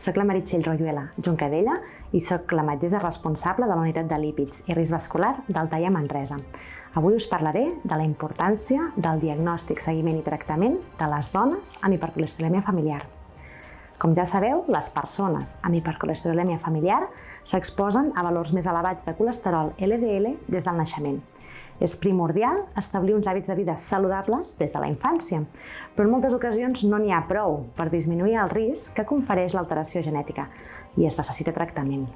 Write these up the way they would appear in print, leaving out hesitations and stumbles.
soc la Meritxell Royuela Juncadella i soc la metgessa responsable de la unitat de lípids i risc vascular del TAIA Manresa. Avui us parlaré de la importància del diagnòstic, seguiment i tractament de les dones amb hipercolesterolèmia familiar. Com ja sabeu, les persones amb hipercolesterolèmia familiar s'exposen a valors més elevats de colesterol LDL des del naixement. És primordial establir uns hàbits de vida saludables des de la infància, però en moltes ocasions no n'hi ha prou per disminuir el risc que confereix l'alteració genètica i es necessita tractament.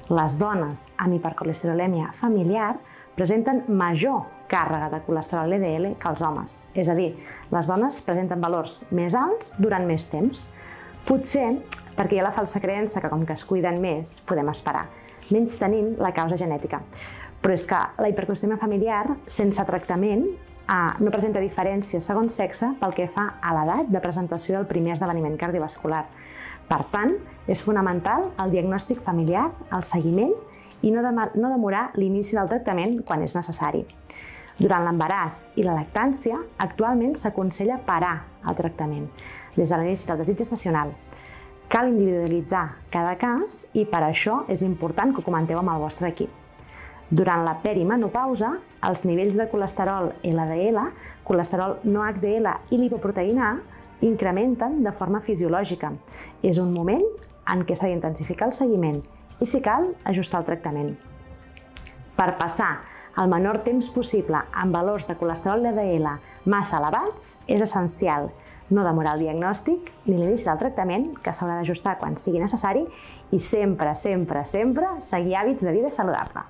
Les dones amb hipercolesterolèmia familiar presenten major càrrega de colesterol LDL que els homes, és a dir, les dones presenten valors més alts durant més temps. Potser perquè hi ha la falsa creença que com que es cuiden més podem esperar, menys tenim la causa genètica. Però és que la hipercolesterolèmia familiar, sense tractament, no presenta diferència segons sexe pel que fa a l'edat de presentació del primer esdeveniment cardiovascular. Per tant, és fonamental el diagnòstic familiar, el seguiment i no demorar l'inici del tractament quan és necessari. Durant l'embaràs i la lactància, actualment s'aconsella parar el tractament des de l'inici del desig gestacional. Cal individualitzar cada cas i per això és important que ho comenteu amb el vostre equip. Durant la perimenopausa, els nivells de colesterol LDL, colesterol no HDL i lipoproteïna A incrementen de forma fisiològica. És un moment en què s'ha d'intensificar el seguiment i, si cal, ajustar el tractament. Per passar el menor temps possible amb valors de colesterol LDL massa elevats, és essencial no demorar el diagnòstic ni l'inici del tractament, que s'haurà d'ajustar quan sigui necessari, i sempre seguir hàbits de vida saludable.